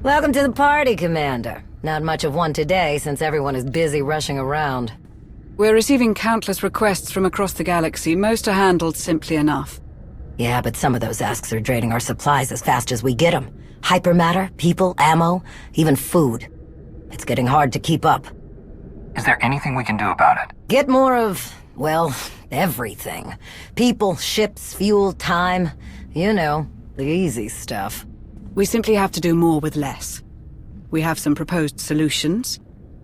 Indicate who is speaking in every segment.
Speaker 1: Welcome to the party, Commander. Not much of one today, since everyone is busy rushing around.
Speaker 2: We're receiving countless requests from across the galaxy. Most are handled simply enough.
Speaker 1: Yeah, but some of those asks are draining our supplies as fast as we get them. Hypermatter, people, ammo, even food. It's getting hard to keep up.
Speaker 3: Is there anything we can do about it?
Speaker 1: Get more of, well, everything. People, ships, fuel, time. You know, the easy stuff.
Speaker 2: We simply have to do more with less. We have some proposed solutions,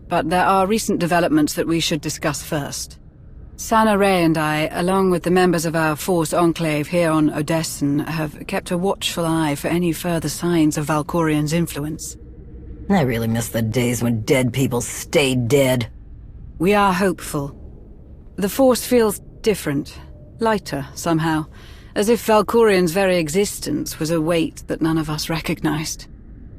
Speaker 2: but there are recent developments that we should discuss first. Sana Ray and I, along with the members of our Force Enclave here on Odessen, have kept a watchful eye for any further signs of Valkorian's influence.
Speaker 1: I really miss the days when dead people stayed dead.
Speaker 2: We are hopeful. The Force feels different, lighter somehow, as if Valkorian's very existence was a weight that none of us recognized.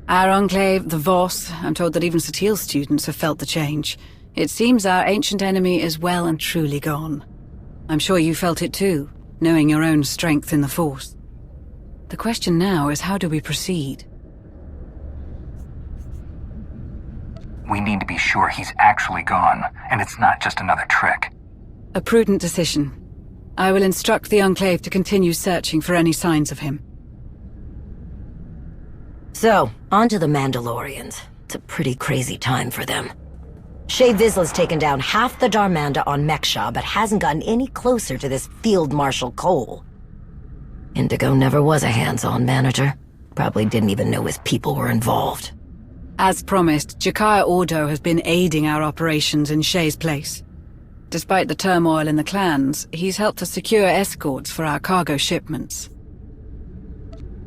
Speaker 2: Our Enclave, the Voss, I'm told that even Satil students have felt the change. It seems our ancient enemy is well and truly gone. I'm sure you felt it too, knowing your own strength in the Force. The question now is, how do we proceed?
Speaker 3: We need to be sure he's actually gone, and it's not just another trick.
Speaker 2: A prudent decision. I will instruct the Enclave to continue searching for any signs of him.
Speaker 1: So, on to the Mandalorians. It's a pretty crazy time for them. Shae Vizsla's taken down half the Darmanda on Mekshah, but hasn't gotten any closer to this Field Marshal Cole. Indigo never was a hands-on manager. Probably didn't even know his people were involved.
Speaker 2: As promised, Jakaya Ordo has been aiding our operations in Shae's place. Despite the turmoil in the clans, he's helped us secure escorts for our cargo shipments.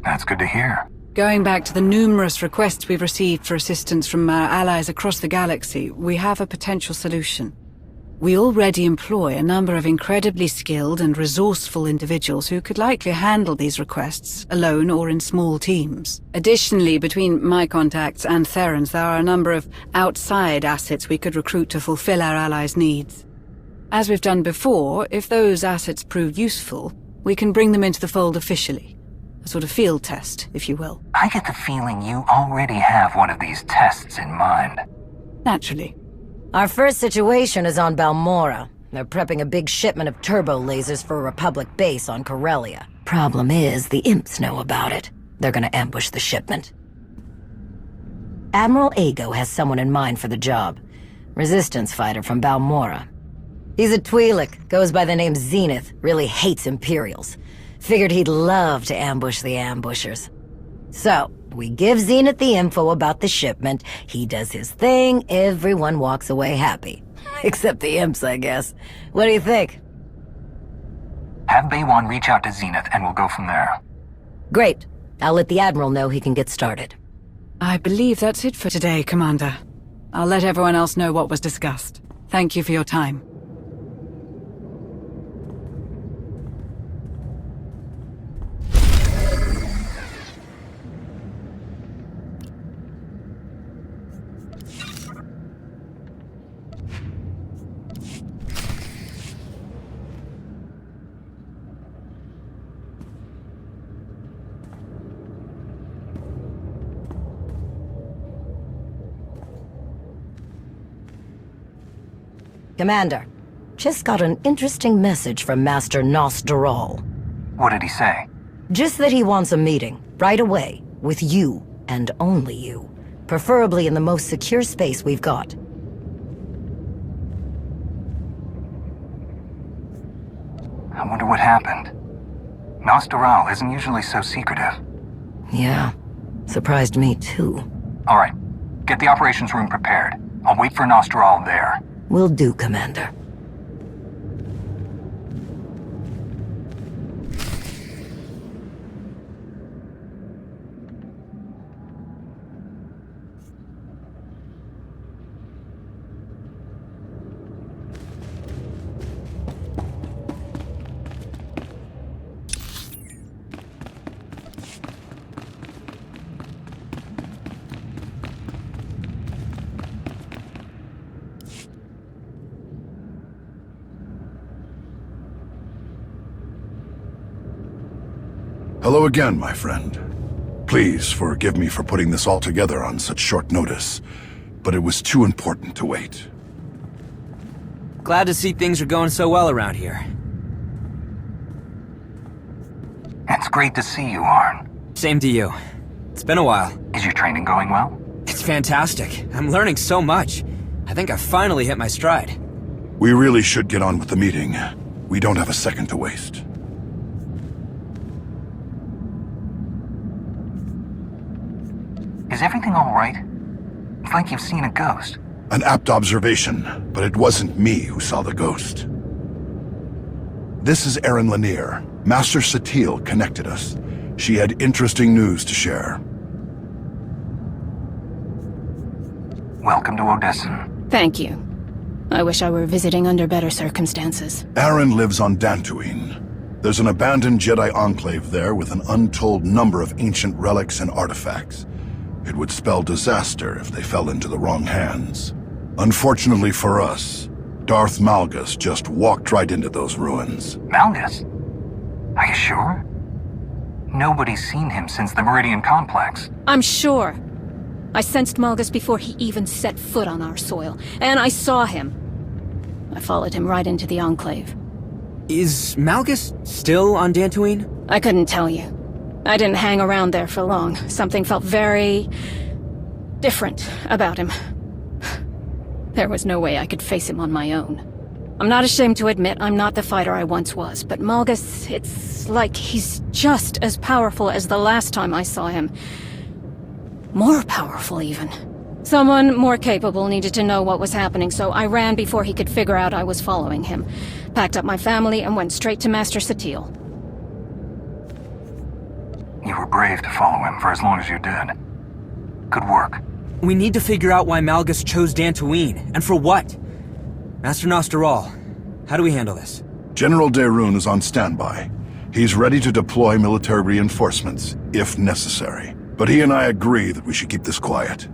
Speaker 3: That's good to hear.
Speaker 2: Going back to the numerous requests we've received for assistance from our allies across the galaxy, we have a potential solution. We already employ a number of incredibly skilled and resourceful individuals who could likely handle these requests, alone or in small teams. Additionally, between my contacts and Theron's, there are a number of outside assets we could recruit to fulfill our allies' needs. As we've done before, if those assets prove useful, we can bring them into the fold officially. A sort of field test, if you will.
Speaker 3: I get the feeling you already have one of these tests in mind.
Speaker 2: Naturally.
Speaker 1: Our first situation is on Balmorra. They're prepping a big shipment of turbo lasers for a Republic base on Corellia. Problem is, the imps know about it. They're gonna ambush the shipment. Admiral Ago has someone in mind for the job. Resistance fighter from Balmorra. He's a Twi'lek, goes by the name Zenith, really hates Imperials. Figured he'd love to ambush the ambushers. So, we give Zenith the info about the shipment, he does his thing, everyone walks away happy. Except the imps, I guess. What do you think?
Speaker 3: Have Baywan reach out to Zenith and we'll go from there.
Speaker 1: Great. I'll let the Admiral know he can get started.
Speaker 2: I believe that's it for today, Commander. I'll let everyone else know what was discussed. Thank you for your time.
Speaker 1: Commander, just got an interesting message from Master Nos Dural.
Speaker 3: What did he say?
Speaker 1: Just that he wants a meeting, right away, with you, and only you. Preferably in the most secure space we've got.
Speaker 3: I wonder what happened. Nostoral isn't usually so secretive.
Speaker 1: Yeah, surprised me too.
Speaker 3: All right, get the operations room prepared. I'll wait for Nostoral there.
Speaker 1: Will do, Commander.
Speaker 4: Hello again, my friend. Please forgive me for putting this all together on such short notice, but it was too important to wait.
Speaker 5: Glad to see things are going so well around here.
Speaker 3: It's great to see you, Arn.
Speaker 5: Same to you. It's been a while.
Speaker 3: Is your training going well?
Speaker 5: It's fantastic. I'm learning so much. I think I finally hit my stride.
Speaker 4: We really should get on with the meeting. We don't have a second to waste.
Speaker 3: Is everything all right? It's like you've seen a ghost.
Speaker 4: An apt observation, but it wasn't me who saw the ghost. This is Erin Lanier. Master Satil connected us. She had interesting news to share.
Speaker 3: Welcome to Odessa.
Speaker 6: Thank you. I wish I were visiting under better circumstances.
Speaker 4: Aaron lives on Dantooine. There's an abandoned Jedi Enclave there with an untold number of ancient relics and artifacts. It would spell disaster if they fell into the wrong hands. Unfortunately for us, Darth Malgus just walked right into those ruins.
Speaker 3: Malgus? Are you sure? Nobody's seen him since the Meridian Complex.
Speaker 6: I'm sure. I sensed Malgus before he even set foot on our soil, and I saw him. I followed him right into the Enclave.
Speaker 5: Is Malgus still on Dantooine?
Speaker 6: I couldn't tell you. I didn't hang around there for long. Something felt very different about him. There was no way I could face him on my own. I'm not ashamed to admit I'm not the fighter I once was, but Malgus, it's like he's just as powerful as the last time I saw him. More powerful, even. Someone more capable needed to know what was happening, so I ran before he could figure out I was following him. Packed up my family and went straight to Master Satil.
Speaker 3: You were brave to follow him for as long as you did. Good work.
Speaker 5: We need to figure out why Malgus chose Dantooine, and for what. Master Nostral, how do we handle this?
Speaker 4: General Daerun is on standby. He's ready to deploy military reinforcements, if necessary. But he and I agree that we should keep this quiet.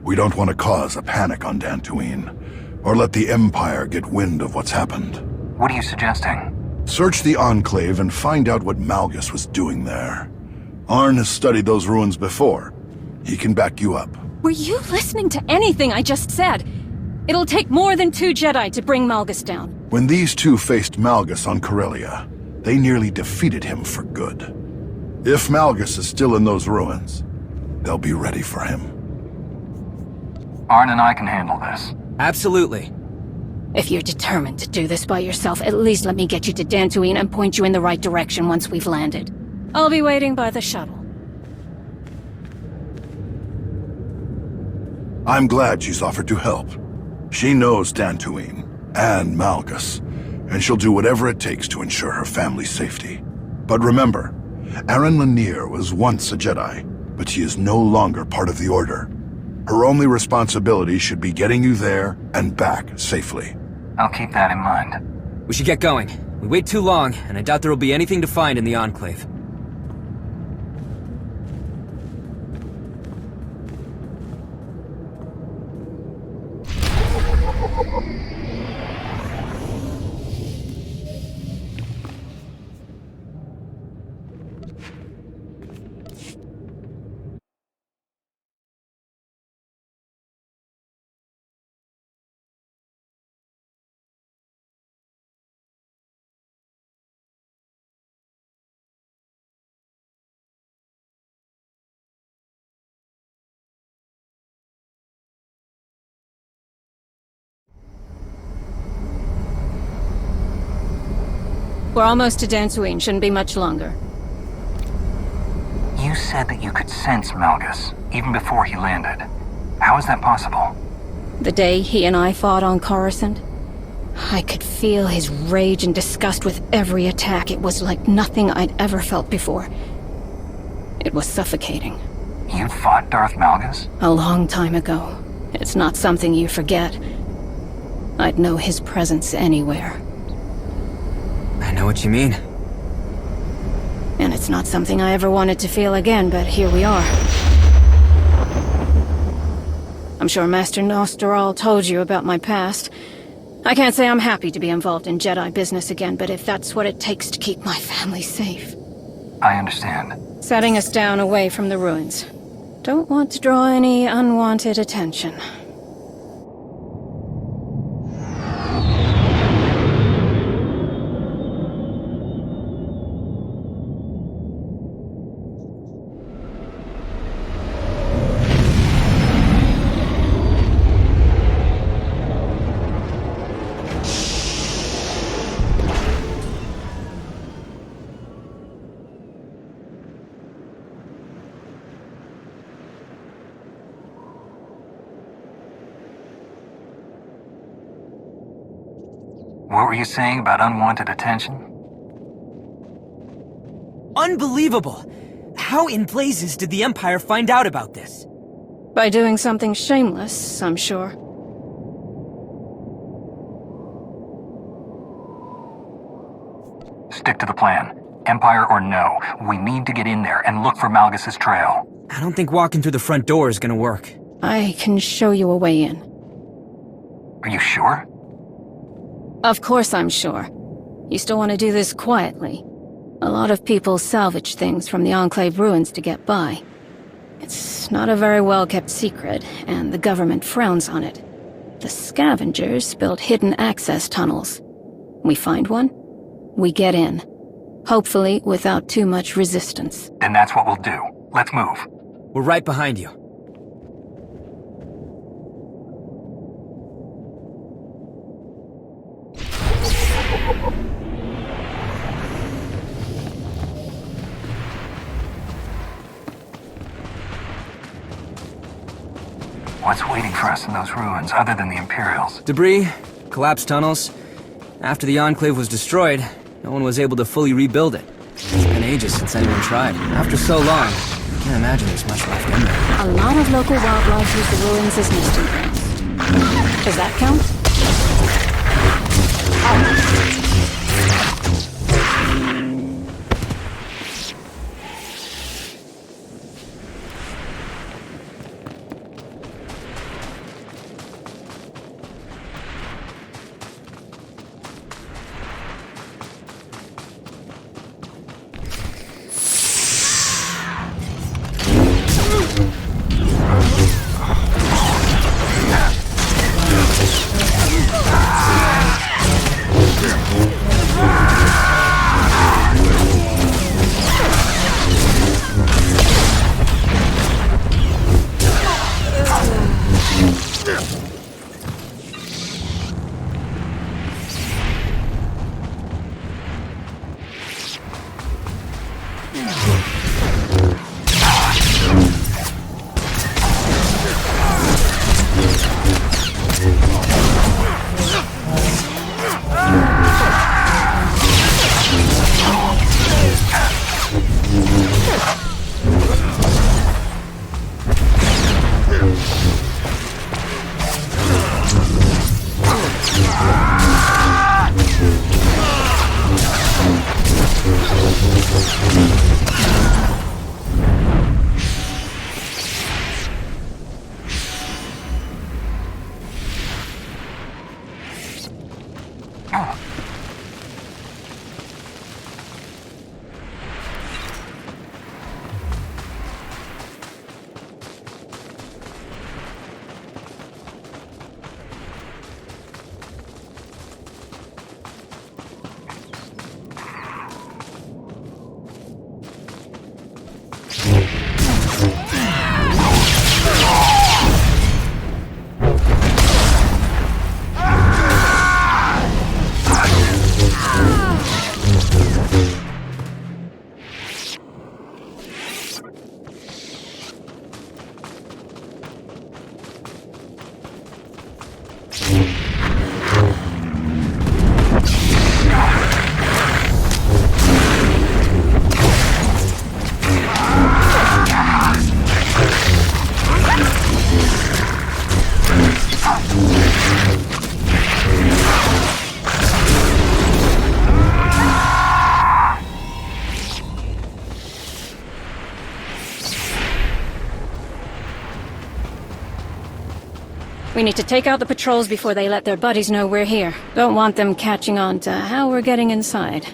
Speaker 4: We don't want to cause a panic on Dantooine, or let the Empire get wind of what's happened.
Speaker 3: What are you suggesting?
Speaker 4: Search the Enclave and find out what Malgus was doing there. Arn has studied those ruins before. He can back you up.
Speaker 6: Were you listening to anything I just said? It'll take more than 2 Jedi to bring Malgus down.
Speaker 4: When these two faced Malgus on Corellia, they nearly defeated him for good. If Malgus is still in those ruins, they'll be ready for him.
Speaker 3: Arn and I can handle this.
Speaker 5: Absolutely.
Speaker 6: If you're determined to do this by yourself, at least let me get you to Dantooine and point you in the right direction once we've landed. I'll be waiting by the shuttle.
Speaker 4: I'm glad she's offered to help. She knows Dantooine and Malgus, and she'll do whatever it takes to ensure her family's safety. But remember, Erin Lanier was once a Jedi, but she is no longer part of the Order. Her only responsibility should be getting you there and back safely.
Speaker 3: I'll keep that in mind.
Speaker 5: We should get going. We wait too long, and I doubt there will be anything to find in the Enclave.
Speaker 6: We're almost to Dantooine, shouldn't be much longer.
Speaker 3: You said that you could sense Malgus, even before he landed. How is that possible?
Speaker 6: The day he and I fought on Coruscant, I could feel his rage and disgust with every attack. It was like nothing I'd ever felt before. It was suffocating.
Speaker 3: You fought Darth Malgus?
Speaker 6: A long time ago. It's not something you forget. I'd know his presence anywhere.
Speaker 5: I know what you mean.
Speaker 6: And it's not something I ever wanted to feel again, but here we are. I'm sure Master Nostral told you about my past. I can't say I'm happy to be involved in Jedi business again, but if that's what it takes to keep my family safe...
Speaker 3: I understand.
Speaker 6: setting us down away from the ruins. Don't want to draw any unwanted attention.
Speaker 3: What were you saying about unwanted attention?
Speaker 5: Unbelievable! How in blazes did the Empire find out about this?
Speaker 6: By doing something shameless, I'm sure.
Speaker 3: Stick to the plan. Empire or no, we need to get in there and look for Malgus's trail.
Speaker 5: I don't think walking through the front door is gonna work.
Speaker 6: I can show you a way in.
Speaker 3: Are you sure?
Speaker 6: Of course I'm sure. You still want to do this quietly. A lot of people salvage things from the Enclave ruins to get by. It's not a very well-kept secret, and the government frowns on it. The scavengers built hidden access tunnels. We find one, we get in. Hopefully without too much resistance.
Speaker 3: Then that's what we'll do. Let's move.
Speaker 5: We're right behind you.
Speaker 3: What's waiting for us in those ruins other than the Imperials?
Speaker 5: Debris, collapsed tunnels. After the Enclave was destroyed, no one was able to fully rebuild it. It's been ages since anyone tried. After so long, I can't imagine there's much left in there.
Speaker 6: A lot of local wildlife use the ruins as nesting grounds. Does that count? We need to take out the patrols before they let their buddies know we're here. Don't want them catching on to how we're getting inside.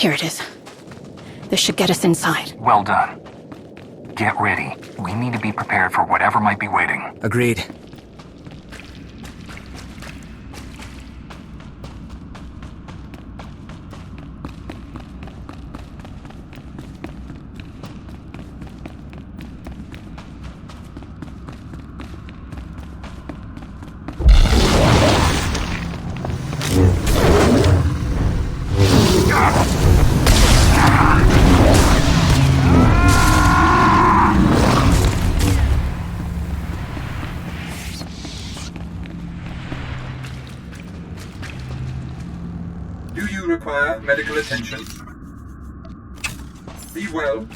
Speaker 6: Here it is. This should get us inside.
Speaker 3: Well done. Get ready. We need to be prepared for whatever might be waiting.
Speaker 5: Agreed.
Speaker 7: Do you require medical attention? Be well.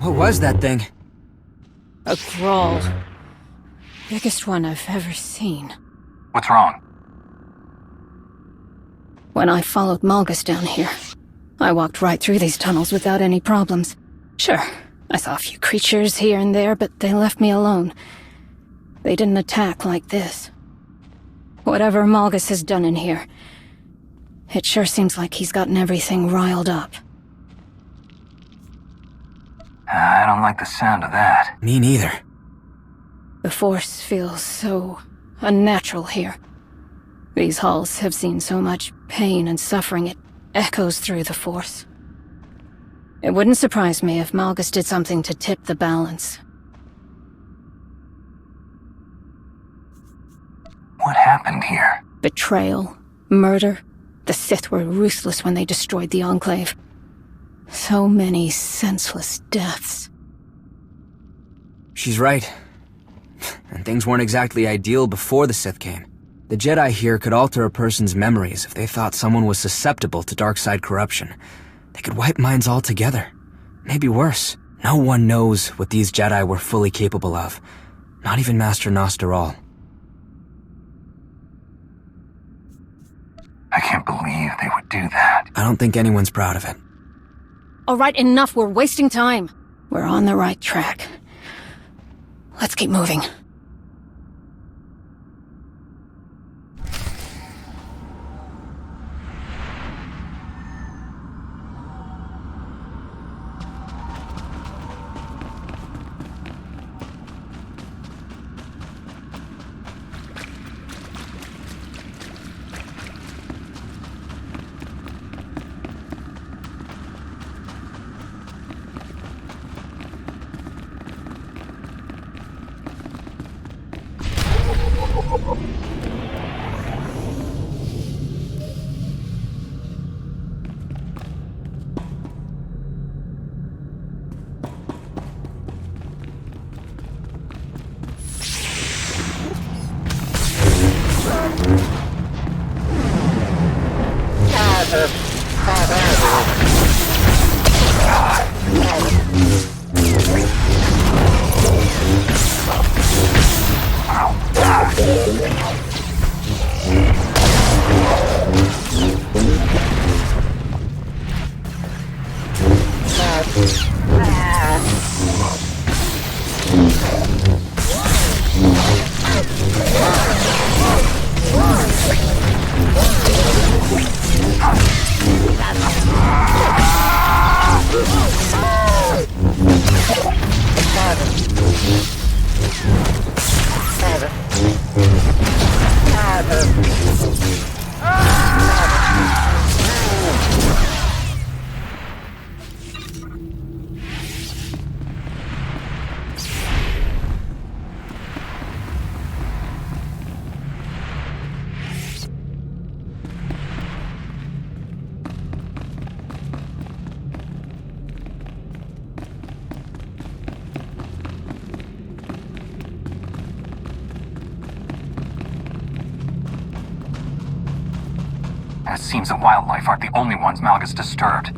Speaker 5: What was that thing?
Speaker 6: A crawl. Biggest one I've ever seen.
Speaker 3: What's wrong?
Speaker 6: When I followed Malgus down here, I walked right through these tunnels without any problems. Sure, I saw a few creatures here and there, but they left me alone. They didn't attack like this. Whatever Malgus has done in here, it sure seems like he's gotten everything riled up.
Speaker 3: I don't like the sound of that.
Speaker 5: Me neither.
Speaker 6: The Force feels so unnatural here. These halls have seen so much pain and suffering, it echoes through the Force. It wouldn't surprise me if Malgus did something to tip the balance.
Speaker 3: What happened here?
Speaker 6: Betrayal, murder. The Sith were ruthless when they destroyed the Enclave. So many senseless deaths.
Speaker 5: She's right. And things weren't exactly ideal before the Sith came. The Jedi here could alter a person's memories if they thought someone was susceptible to dark side corruption. They could wipe minds altogether. Maybe worse. No one knows what these Jedi were fully capable of. Not even Master Nostaral.
Speaker 3: I can't believe they would do that.
Speaker 5: I don't think anyone's proud of it.
Speaker 6: All right, enough. We're wasting time. We're on the right track. Let's keep moving.
Speaker 3: It seems that wildlife aren't the only ones Malgus disturbed.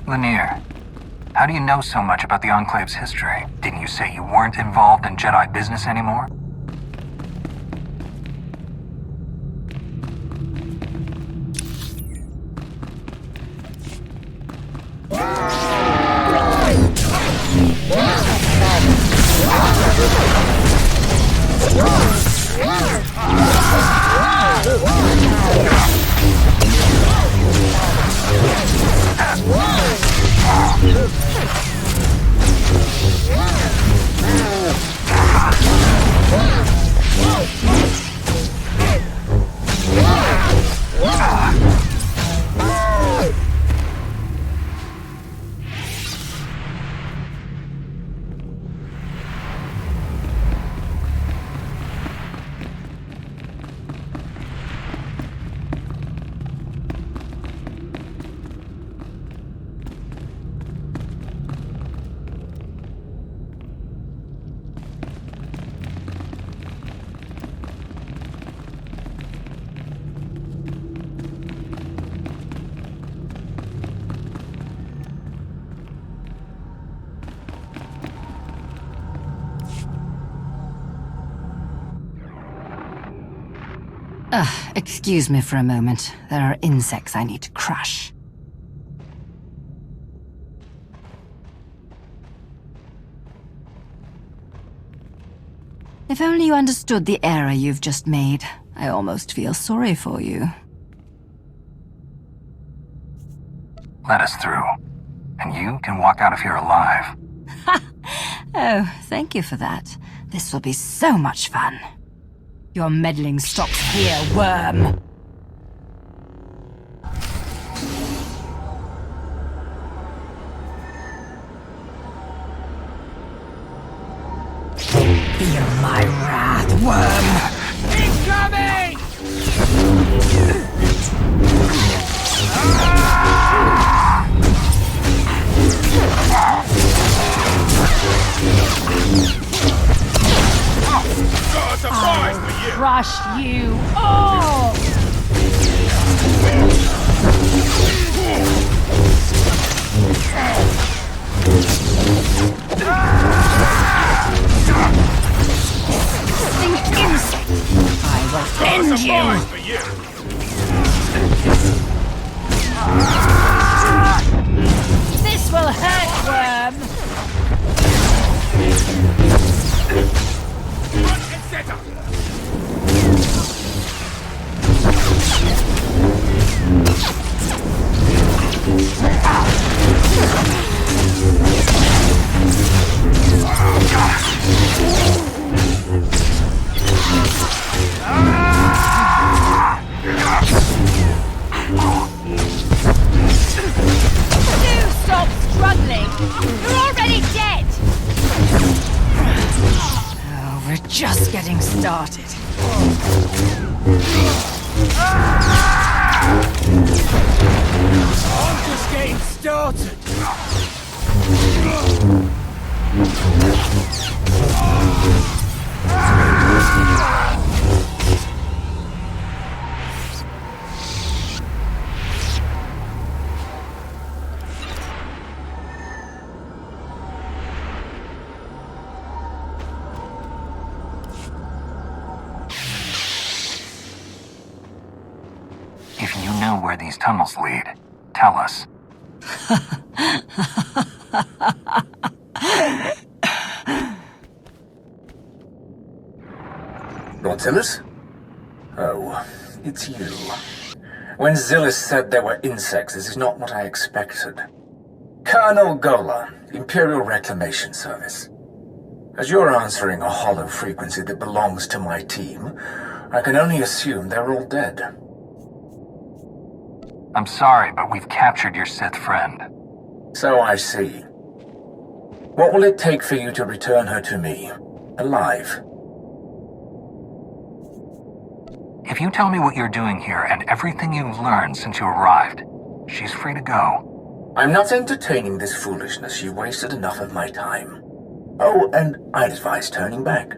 Speaker 3: Lanier, how do you know so much about the Enclave's history? Didn't you say you weren't involved in Jedi business anymore?
Speaker 1: Excuse me for a moment. There are insects I need to crush. If only you understood the error you've just made. I almost feel sorry for you.
Speaker 3: Let us through. And you can walk out of here alive.
Speaker 1: Oh, thank you for that. This will be so much fun. Your meddling stops here, worm. Feel my wrath, worm!
Speaker 8: Incoming!
Speaker 1: I'll crush you all! I will end you! This will hurt, worm! Stop struggling! You're already dead! Oh, we're just getting started.
Speaker 8: I'm just getting started.
Speaker 3: If you know where these tunnels lead, tell us.
Speaker 9: Nautilus? Oh, it's you. When Zillus said there were insects, this is not what I expected. Colonel Gola, Imperial Reclamation Service. As you're answering a hollow frequency that belongs to my team, I can only assume they're all dead.
Speaker 3: I'm sorry, but we've captured your Sith friend.
Speaker 9: So I see. What will it take for you to return her to me, alive?
Speaker 3: If you tell me what you're doing here and everything you've learned since you arrived, she's free to go.
Speaker 9: I'm not entertaining this foolishness. You wasted enough of my time. Oh, and I'd advise turning back.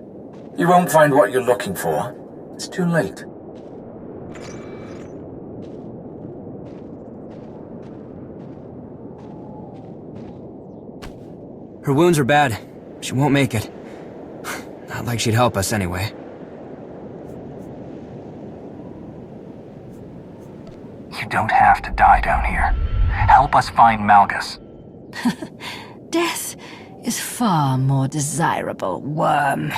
Speaker 9: You won't find what you're looking for. It's too late.
Speaker 5: Her wounds are bad. She won't make it. Not like she'd help us anyway.
Speaker 3: You don't have to die down here. Help us find Malgus.
Speaker 1: Death is far more desirable, worm.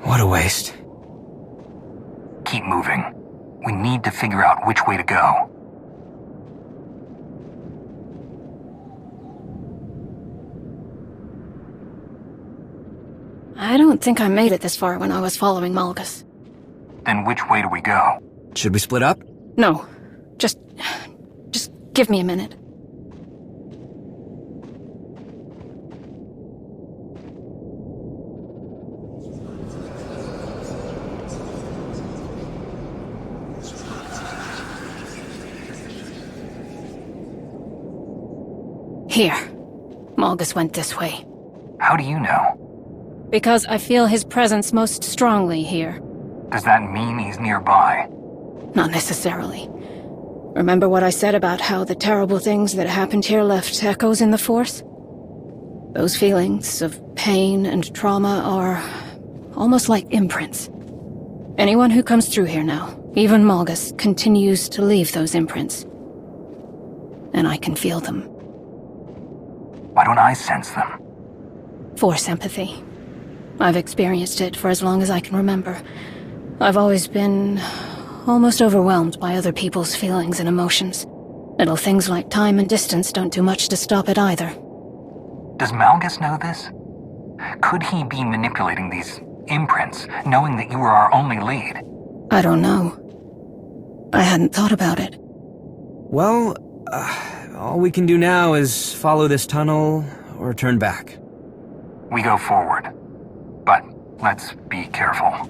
Speaker 5: What a waste.
Speaker 3: Keep moving. We need to figure out which way to go.
Speaker 6: I don't think I made it this far when I was following Malgus.
Speaker 3: Then which way do we go?
Speaker 5: Should we split up?
Speaker 6: No. Just give me a minute. Here. Malgus went this way.
Speaker 3: How do you know?
Speaker 6: Because I feel his presence most strongly here.
Speaker 3: Does that mean he's nearby?
Speaker 6: Not necessarily. Remember what I said about how the terrible things that happened here left echoes in the Force? Those feelings of pain and trauma are almost like imprints. Anyone who comes through here now, even Malgus, continues to leave those imprints. And I can feel them.
Speaker 3: Why don't I sense them?
Speaker 6: Force empathy. I've experienced it for as long as I can remember. I've always been almost overwhelmed by other people's feelings and emotions. Little things like time and distance don't do much to stop it either.
Speaker 3: Does Malgus know this? Could he be manipulating these imprints, knowing that you were our only lead?
Speaker 6: I don't know. I hadn't thought about it.
Speaker 5: Well, all we can do now is follow this tunnel or turn back.
Speaker 3: We go forward. But let's be careful.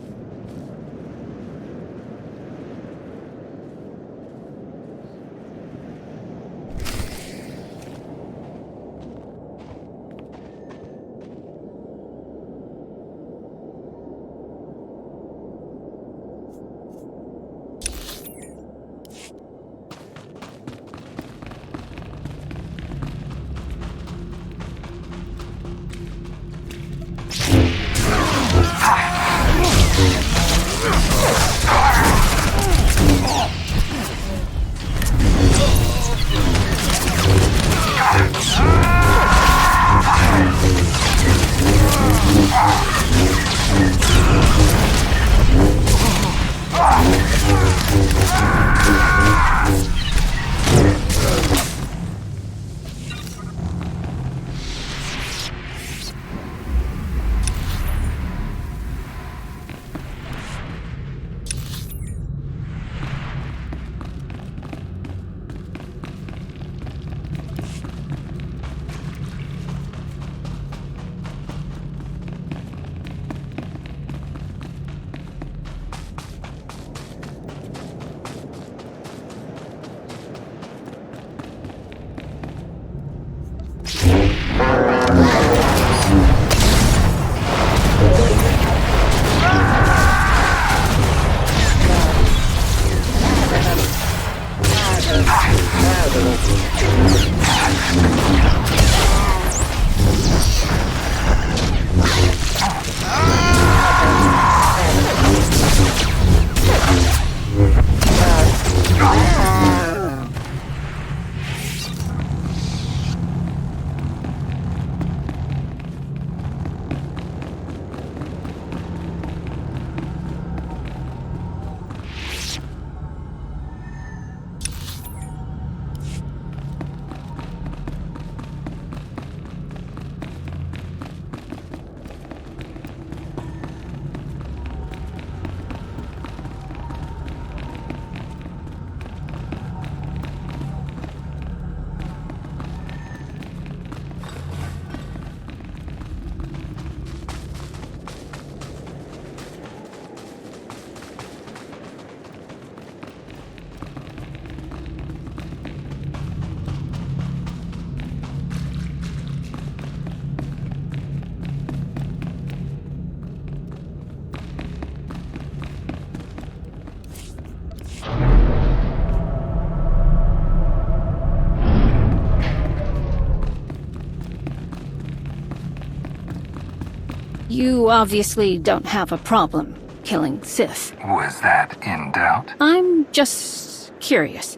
Speaker 6: You obviously don't have a problem killing Sith.
Speaker 3: Was that in doubt?
Speaker 6: I'm just curious.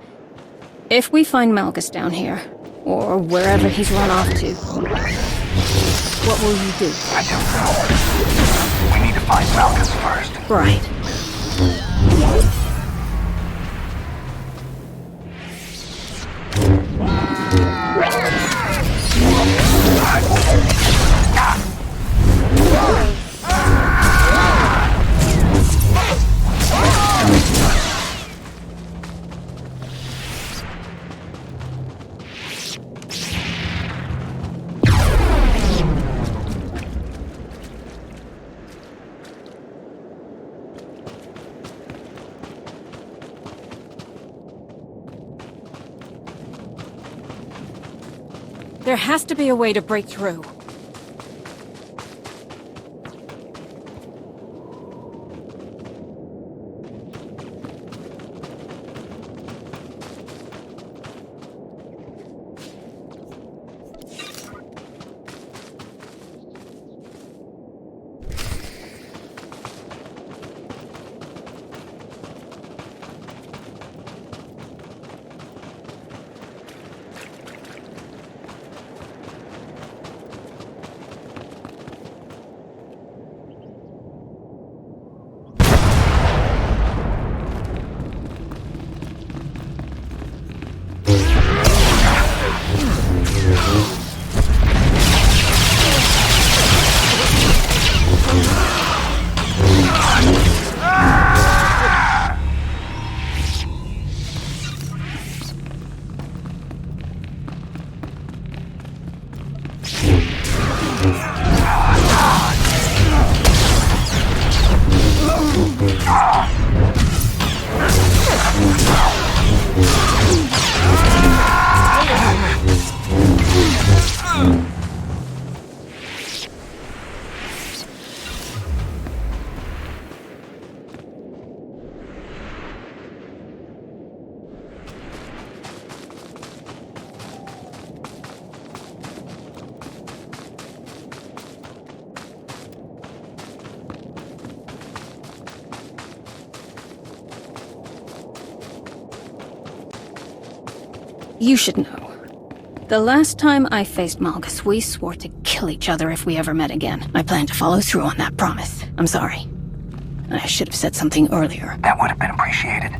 Speaker 6: If we find Malgus down here, or wherever he's run off to, what will you do?
Speaker 3: I don't know. We need to find Malgus first.
Speaker 6: Right. There has to be a way to break through. You should know. The last time I faced Malgus, we swore to kill each other if we ever met again. I plan to follow through on that promise. I'm sorry. I should have said something earlier.
Speaker 3: That would have been appreciated.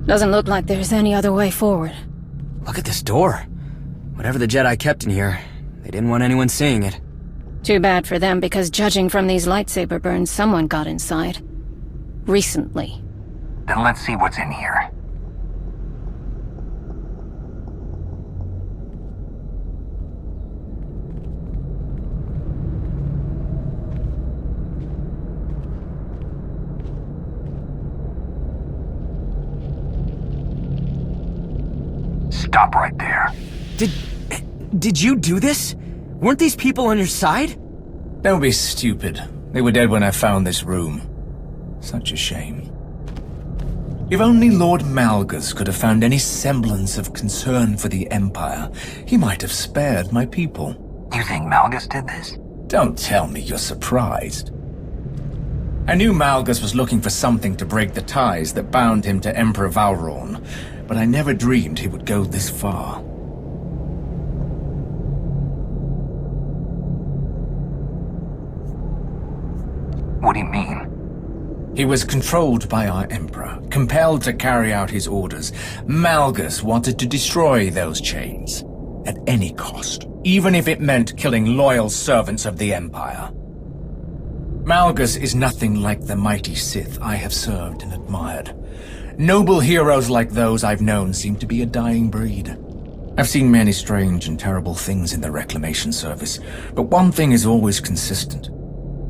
Speaker 6: Doesn't look like there's any other way forward.
Speaker 5: Look at this door. Whatever the Jedi kept in here, they didn't want anyone seeing it.
Speaker 6: Too bad for them, because judging from these lightsaber burns, someone got inside. Recently.
Speaker 3: Then let's see what's in here. Stop right there.
Speaker 5: Did you do this? Weren't these people on your side?
Speaker 9: Don't be stupid. They were dead when I found this room. Such a shame. If only Lord Malgus could have found any semblance of concern for the Empire, he might have spared my people.
Speaker 3: You think Malgus did this?
Speaker 9: Don't tell me you're surprised.
Speaker 10: I knew Malgus was looking for something to break the ties that bound him to Emperor Valron, but I never dreamed he would go this far.
Speaker 3: What do you mean?
Speaker 10: He was controlled by our Emperor, compelled to carry out his orders. Malgus wanted to destroy those chains, at any cost, even if it meant killing loyal servants of the Empire. Malgus is nothing like the mighty Sith I have served and admired. Noble heroes like those I've known seem to be a dying breed. I've seen many strange and terrible things in the Reclamation Service, but one thing is always consistent.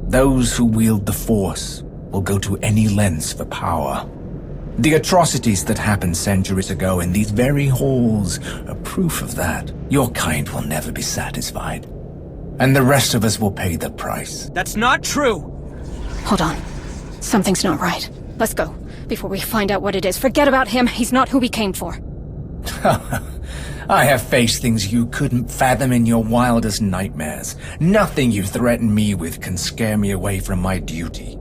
Speaker 10: Those who wield the Force will go to any lengths for power. The atrocities that happened centuries ago in these very halls are proof of that. Your kind will never be satisfied. And the rest of us will pay the price.
Speaker 5: That's not true!
Speaker 6: Hold on. Something's not right. Let's go, before we find out what it is. Forget about him, he's not who we came for.
Speaker 10: I have faced things you couldn't fathom in your wildest nightmares. Nothing you threaten me with can scare me away from my duty.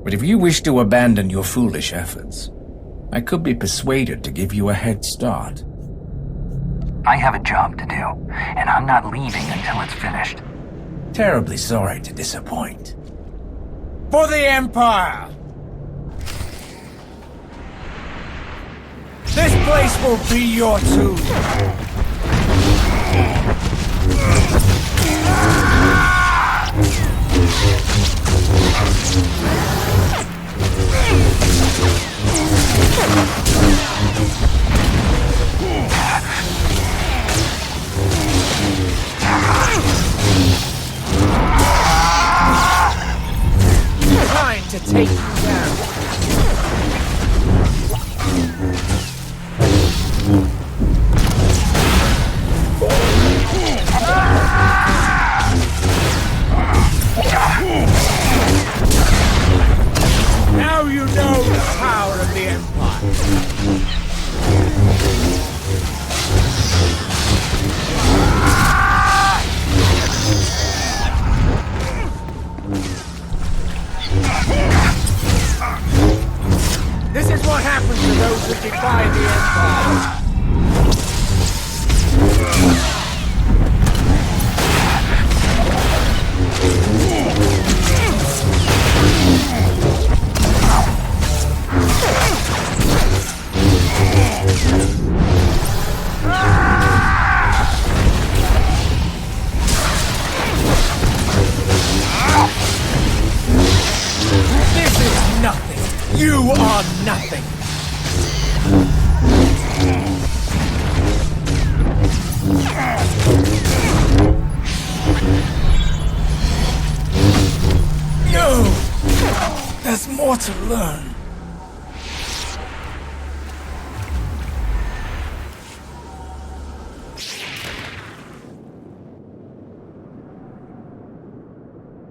Speaker 10: But if you wish to abandon your foolish efforts, I could be persuaded to give you a head start.
Speaker 3: I have a job to do, and I'm not leaving until it's finished.
Speaker 10: Terribly sorry to disappoint.
Speaker 8: For the Empire! This place will be your tomb! Time to take you down. Now you know the power of the Empire. This is what happens to those who defy the Empire. This is nothing. You are nothing. No! There's more to learn.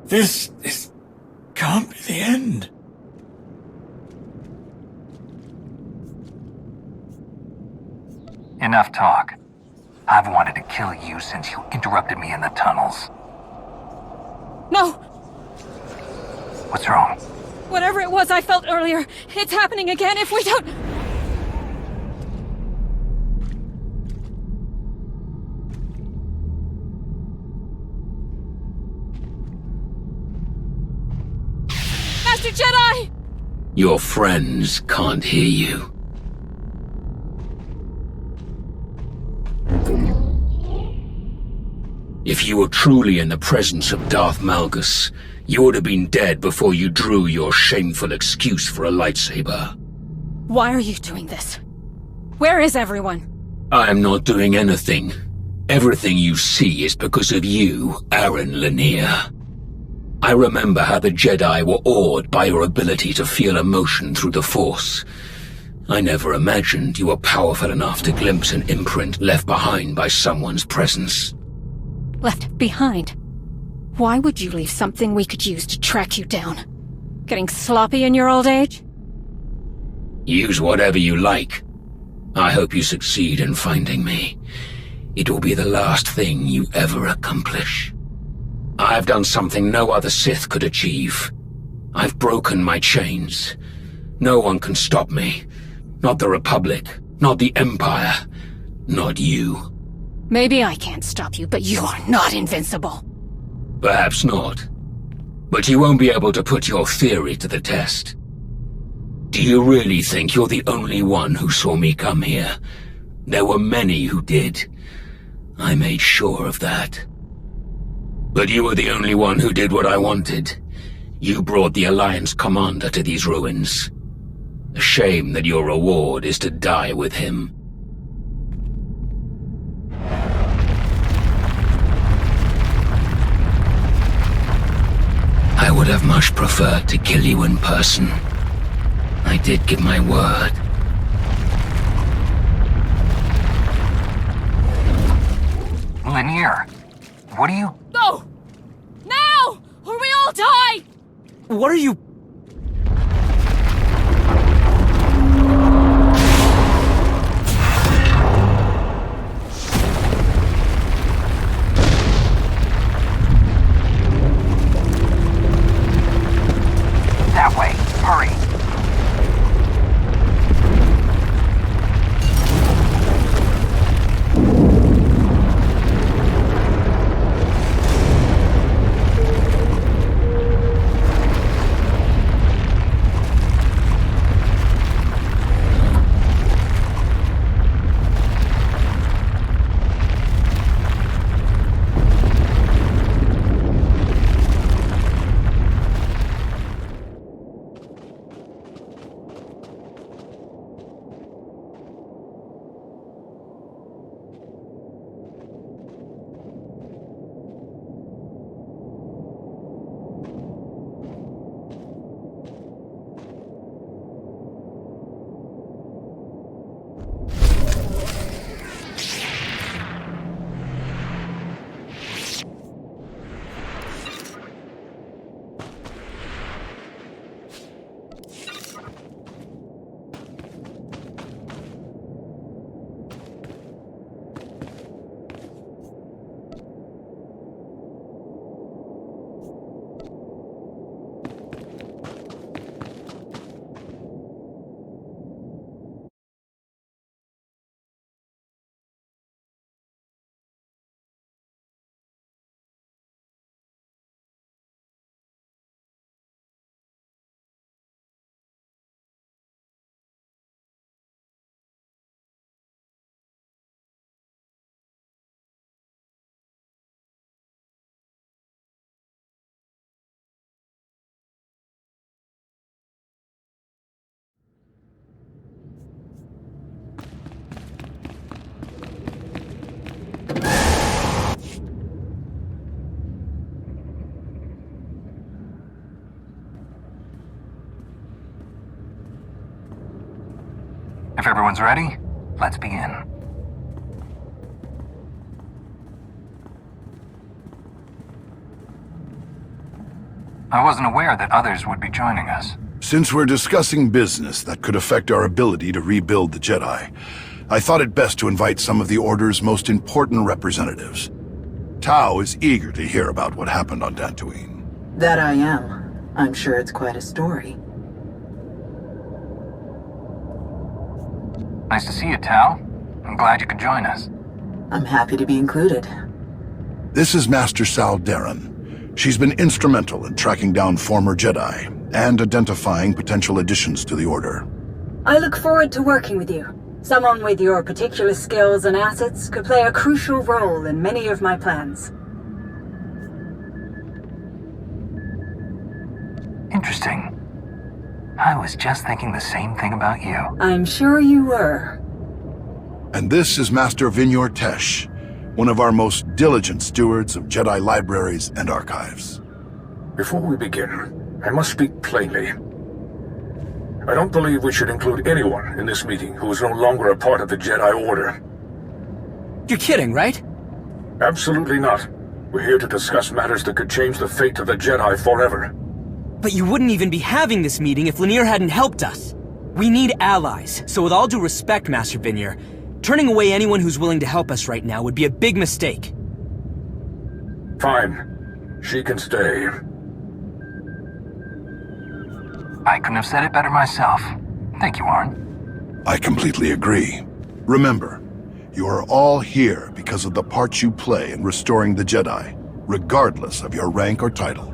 Speaker 8: This can't be the end.
Speaker 3: Enough talk. I've wanted to kill you since you interrupted me in the tunnels.
Speaker 6: No!
Speaker 3: What's wrong?
Speaker 6: Whatever it was I felt earlier, it's happening again if we don't... Master Jedi!
Speaker 11: Your friends can't hear you. If you were truly in the presence of Darth Malgus, you would have been dead before you drew your shameful excuse for a lightsaber.
Speaker 6: Why are you doing this? Where is everyone?
Speaker 11: I am not doing anything. Everything you see is because of you, Aaron Lanier. I remember how the Jedi were awed by your ability to feel emotion through the Force. I never imagined you were powerful enough to glimpse an imprint left behind by someone's presence.
Speaker 6: Left behind? Why would you leave something we could use to track you down? Getting sloppy in your old age?
Speaker 11: Use whatever you like. I hope you succeed in finding me. It will be the last thing you ever accomplish. I have done something no other Sith could achieve. I've broken my chains. No one can stop me. Not the Republic, not the Empire, not you.
Speaker 6: Maybe I can't stop you, but you are not invincible.
Speaker 11: Perhaps not. But you won't be able to put your theory to the test. Do you really think you're the only one who saw me come here? There were many who did. I made sure of that. But you were the only one who did what I wanted. You brought the Alliance commander to these ruins. A shame that your reward is to die with him. I would have much preferred to kill you in person. I did give my word.
Speaker 3: Lanier, what are you...
Speaker 6: Go! Now! Or we all die!
Speaker 5: What are you...
Speaker 3: That way. Hurry. If everyone's ready, let's begin. I wasn't aware that others would be joining us.
Speaker 4: Since we're discussing business that could affect our ability to rebuild the Jedi, I thought it best to invite some of the Order's most important representatives. Tao is eager to hear about what happened on Dantooine.
Speaker 12: That I am. I'm sure it's quite a story.
Speaker 3: Nice to see you, Tao. I'm glad you could join us.
Speaker 12: I'm happy to be included.
Speaker 4: This is Master Sal Darren. She's been instrumental in tracking down former Jedi and identifying potential additions to the Order.
Speaker 13: I look forward to working with you. Someone with your particular skills and assets could play a crucial role in many of my plans.
Speaker 3: Interesting. I was just thinking the same thing about you.
Speaker 13: I'm sure you were.
Speaker 4: And this is Master Vinyor Tesh, one of our most diligent stewards of Jedi libraries and archives.
Speaker 9: Before we begin, I must speak plainly. I don't believe we should include anyone in this meeting who is no longer a part of the Jedi Order.
Speaker 5: You're kidding, right?
Speaker 9: Absolutely not. We're here to discuss matters that could change the fate of the Jedi forever.
Speaker 5: But you wouldn't even be having this meeting if Lanier hadn't helped us. We need allies, so with all due respect, Master Vinyor, turning away anyone who's willing to help us right now would be a big mistake.
Speaker 9: Fine. She can stay.
Speaker 3: I couldn't have said it better myself. Thank you, Arn.
Speaker 4: I completely agree. Remember, you are all here because of the part you play in restoring the Jedi, regardless of your rank or title.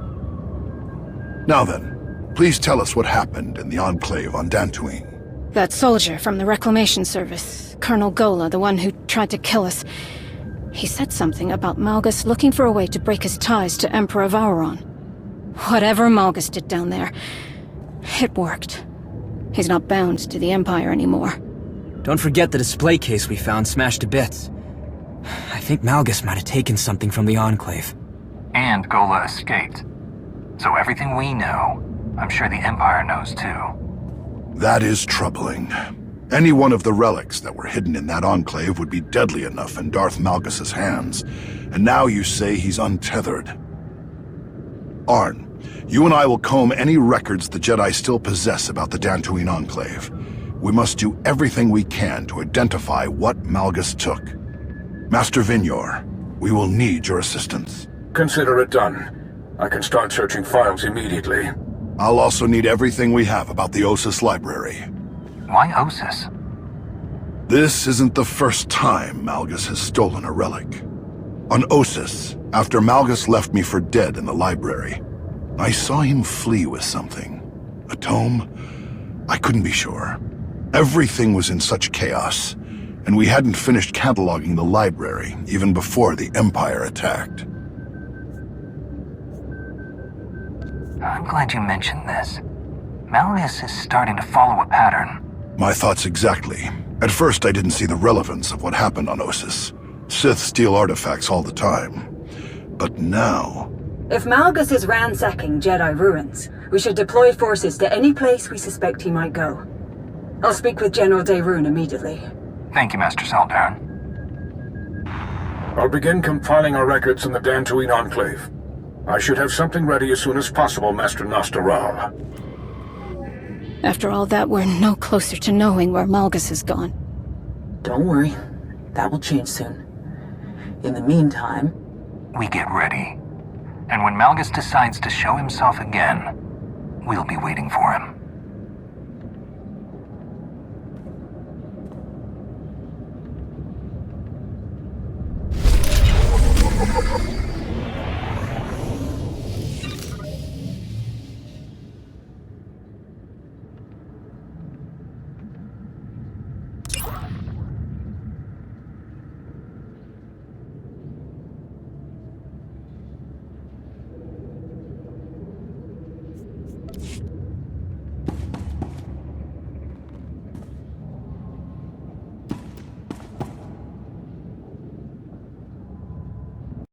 Speaker 4: Now then, please tell us what happened in the Enclave on Dantooine.
Speaker 6: That soldier from the Reclamation Service, Colonel Gola, the one who tried to kill us. He said something about Malgus looking for a way to break his ties to Emperor Vauron. Whatever Malgus did down there, it worked. He's not bound to the Empire anymore.
Speaker 5: Don't forget the display case we found smashed to bits. I think Malgus might have taken something from the Enclave.
Speaker 3: And Gola escaped. So everything we know, I'm sure the Empire knows too.
Speaker 4: That is troubling. Any one of the relics that were hidden in that Enclave would be deadly enough in Darth Malgus's hands, and now you say he's untethered. Arn, you and I will comb any records the Jedi still possess about the Dantooine Enclave. We must do everything we can to identify what Malgus took. Master Vignor, we will need your assistance.
Speaker 7: Consider it done. I can start searching files immediately.
Speaker 4: I'll also need everything we have about the Ossus library.
Speaker 3: Why Ossus?
Speaker 4: This isn't the first time Malgus has stolen a relic. On Ossus, after Malgus left me for dead in the library, I saw him flee with something. A tome? I couldn't be sure. Everything was in such chaos, and we hadn't finished cataloging the library even before the Empire attacked.
Speaker 3: I'm glad you mentioned this. Malgus is starting to follow a pattern.
Speaker 4: My thoughts exactly. At first I didn't see the relevance of what happened on Ossus. Sith steal artifacts all the time. But now...
Speaker 13: If Malgus is ransacking Jedi ruins, we should deploy forces to any place we suspect he might go. I'll speak with General Daerun immediately.
Speaker 3: Thank you, Master Saldarin.
Speaker 7: I'll begin compiling our records in the Dantooine Enclave. I should have something ready as soon as possible, Master Nostaral.
Speaker 6: After all that, we're no closer to knowing where Malgus has gone.
Speaker 12: Don't worry. That will change soon. In the meantime...
Speaker 3: We get ready. And when Malgus decides to show himself again, we'll be waiting for him.